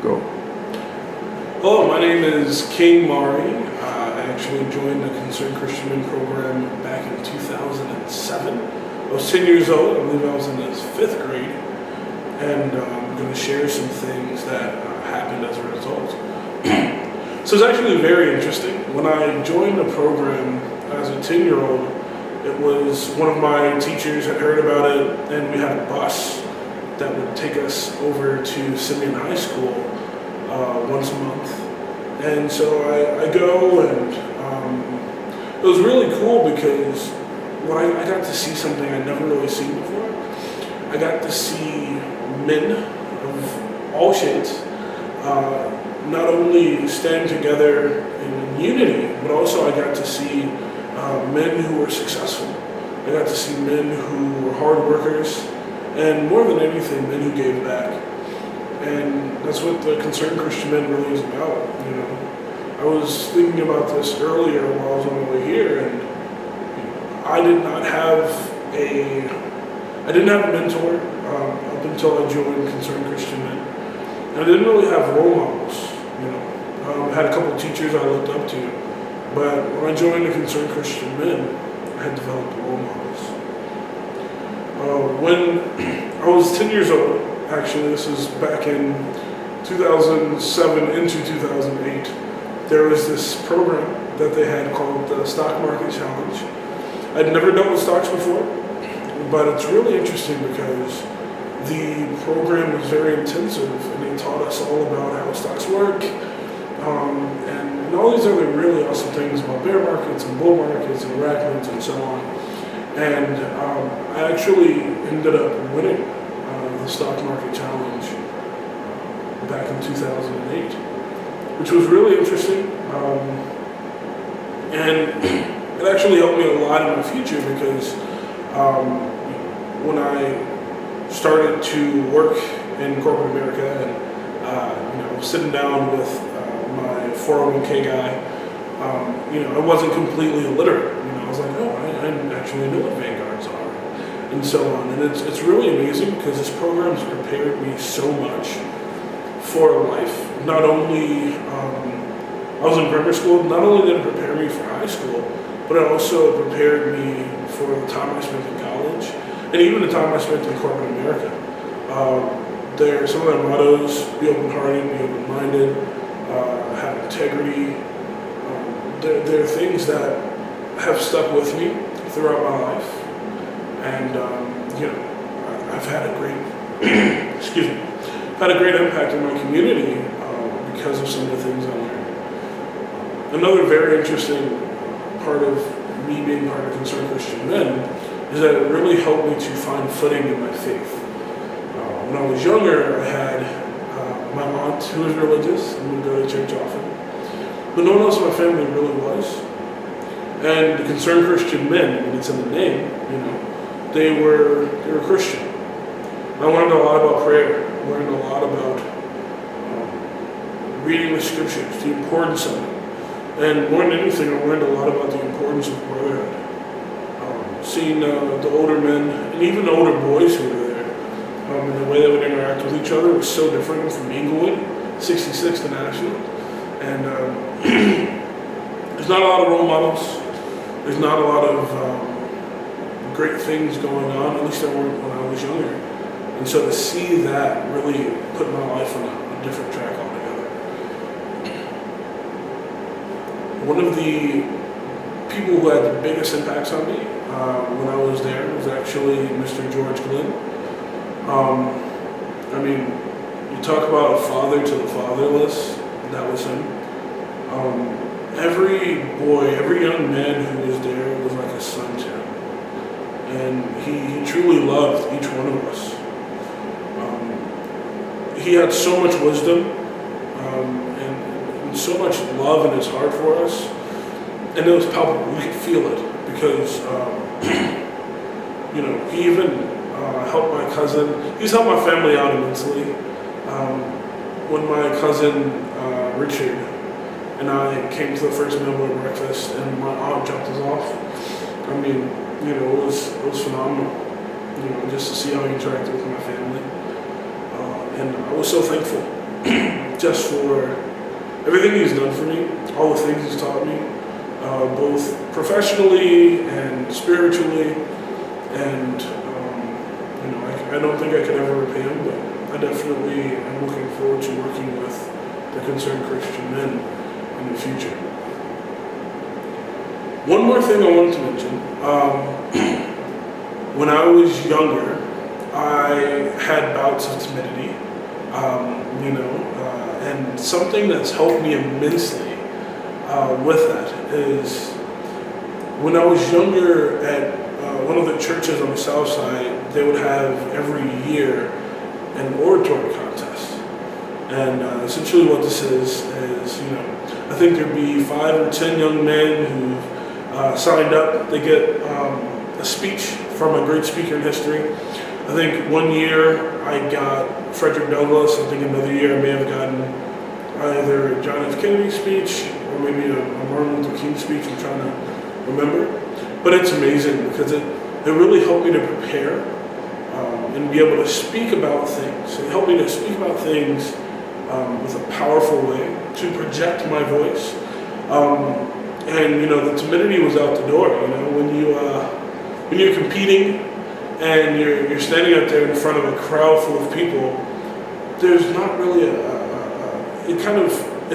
Go. Hello, my name is King Maury. I actually joined the Concerned Christian Men program back in 2007. I was 10 years old. I believe I was in the 5th grade. And I'm going to share some things that happened as a result. So it's actually very interesting. When I joined the program as a 10-year-old, it was one of my teachers had heard about it, and we had a bus that would take us over to Simeon High School once a month. And so I go, and it was really cool because I got to see something I'd never really seen before. I got to see men of all shades not only stand together in unity, but also I got to see men who were successful. I got to see men who were hard workers, and more than anything, men who gave back. And that's what the Concerned Christian Men really is about. You know, I was thinking about this earlier while I was on the way here, and I did not have a mentor up until I joined Concerned Christian Men. And I didn't really have role models. I had a couple of teachers I looked up to, but when I joined the Concerned Christian Men, I had developed role models. When I was 10 years old, actually, this is back in 2007 into 2008, there was this program that they had called the Stock Market Challenge. I'd never dealt with stocks before, but it's really interesting because the program was very intensive, and they taught us all about how stocks work, and all these other really awesome things about bear markets and bull markets and arachnids and so on. And I actually ended up winning the Stock Market Challenge back in 2008, which was really interesting. And it actually helped me a lot in my future because when I started to work in corporate America and sitting down with my 401k guy, I wasn't completely illiterate. I was like, oh, I actually know what Vanguards are, and so on. And it's really amazing because this program has prepared me so much for life. Not only, I was in grammar school, not only did it prepare me for high school, but it also prepared me for the time I spent in college, and even the time I spent in corporate America. Some of their mottos: be open-hearted, be open-minded, have integrity. They're things that have stuck with me throughout my life, and I've had a great, had a great impact in my community because of some of the things I learned. Another very interesting part of me being part of Concerned Christian Men is that it really helped me to find footing in my faith. When I was younger, I had my aunt who was religious and would go to church often, but no one else in my family really was. And the Concerned Christian Men, when it's in the name, they were Christian. I learned a lot about prayer. I learned a lot about reading the scriptures, the importance of it. And more than anything, I learned a lot about the importance of brotherhood. Seeing the older men, and even the older boys who were there, and the way they would interact with each other was so different from Inglewood, 66th and Ashland. And there's not a lot of role models. There's not a lot of great things going on, at least there weren't when I was younger. And so to see that really put my life on a different track altogether. One of the people who had the biggest impacts on me when I was there was actually Mr. George Glenn. You talk about a father to the fatherless, that was him. Every boy, every young man who was there was like a son to him. And he truly loved each one of us. He had so much wisdom and so much love in his heart for us. And it was palpable. We could feel it because, he even helped my cousin. He's helped my family out immensely. When my cousin Richard and I came to the first Millboard breakfast, and my aunt dropped us off. It was phenomenal. Just to see how he interacted with my family, and I was so thankful. just for everything he's done for me, all the things he's taught me, both professionally and spiritually. And I don't think I could ever repay him, but I definitely am looking forward to working with the Concerned Christian Men in the future. One more thing I wanted to mention. When I was younger, I had bouts of timidity, and something that's helped me immensely with that is when I was younger at one of the churches on the southside, they would have every year an oratory contest. And essentially what this is, I think there'd be 5 or 10 young men who've signed up. They get a speech from a great speaker in history. I think one year I got Frederick Douglass. I think another year I may have gotten either a John F. Kennedy speech or maybe a Martin Luther King speech. I'm trying to remember. But it's amazing because it really helped me to prepare and be able to speak about things. It helped me to speak about things with a powerful way, to project my voice. And the timidity was out the door. When you're competing and you're standing out there in front of a crowd full of people, there's not really it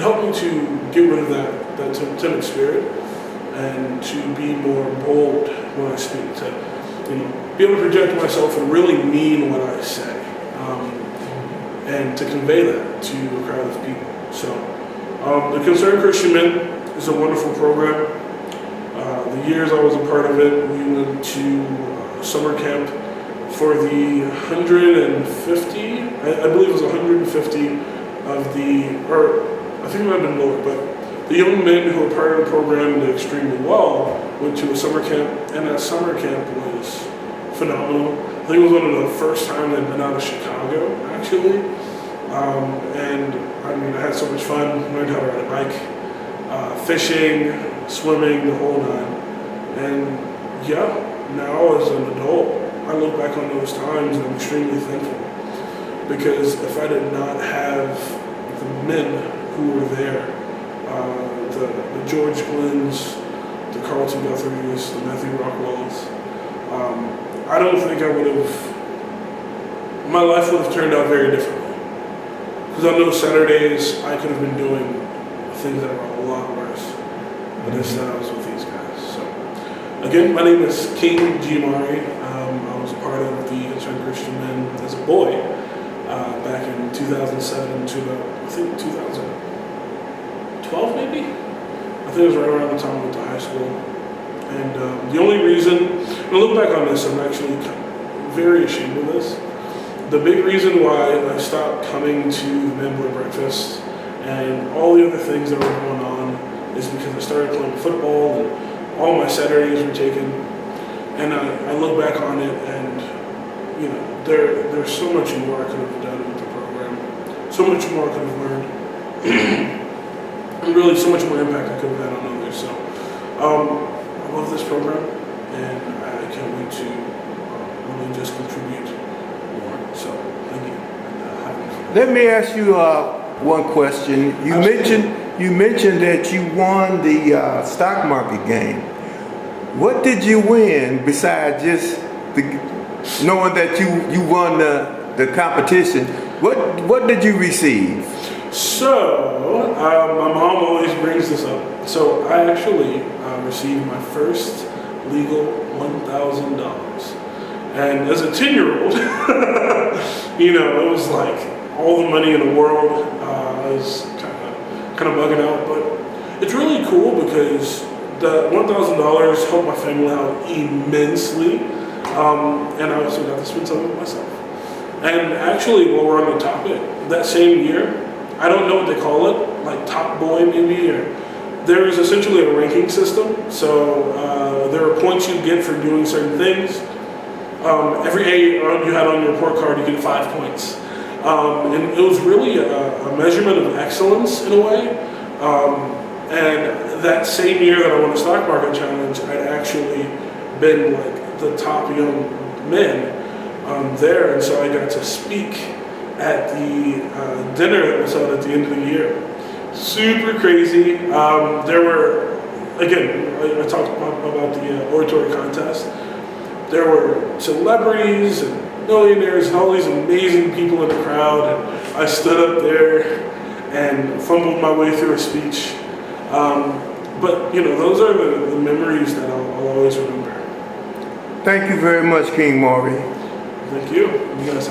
helped me to get rid of that timid spirit and to be more bold when I speak, to be able to project myself and really mean what I say, and to convey that to a crowd of people. So the Concerned Christian Men is a wonderful program. The years I was a part of it, we went to summer camp for the 150, I believe it was 150 of I think it might have been lower, but the young men who were part of the program did extremely well, went to a summer camp, and that summer camp was phenomenal. I think it was one of the first times I'd been out of Chicago, actually. And I had so much fun, learned how to ride a bike, fishing, swimming, the whole nine. And now as an adult, I look back on those times and I'm extremely thankful. Because if I did not have the men who were there, the George Glynn's, the Carlton Guthrie's, the Matthew Rockwells, I don't think my life would have turned out very differently. Because on those Saturdays, I could have been doing things that were a lot worse. But instead, I was with these guys. So, again, my name is King G. Maury. I was a part of the Concerned Christian Men as a boy back in 2007 to I think 2012 maybe? I think it was right around the time I went to high school. And the only reason, when I look back on this, I'm actually very ashamed of this. The big reason why I stopped coming to the Men Boy Breakfast and all the other things that were going on is because I started playing football and all my Saturdays were taken. And I look back on it and, there's so much more I could have done with the program. So much more I could have learned. And really so much more impact I could have had on others. So I love this program and I can't wait to really just contribute more. So thank you. Let me ask you one question. You mentioned that you won the stock market game. What did you win besides just knowing that you won the competition? What did you receive? So my mom always brings this up. So I actually received my first legal $1,000. And as a 10-year-old, it was like all the money in the world. I was kind of bugging out, but it's really cool because the $1,000 helped my family out immensely, and I also got to spend some of it myself. And actually, while we're on the topic, that same year, I don't know what they call it, like Top Boy maybe, or there is essentially a ranking system. So there are points you get for doing certain things. Every A you had on your report card, you get 5 points. And it was really a measurement of excellence in a way. And that same year that I won the stock market challenge, I'd actually been like the top young men there. And so I got to speak at the dinner that was held at the end of the year. Super crazy. There were, again, I talked about the oratory contest. There were celebrities and millionaires and all these amazing people in the crowd, and I stood up there and fumbled my way through a speech. But those are the memories that I'll always remember. Thank you very much, King Maury. Thank you. You guys have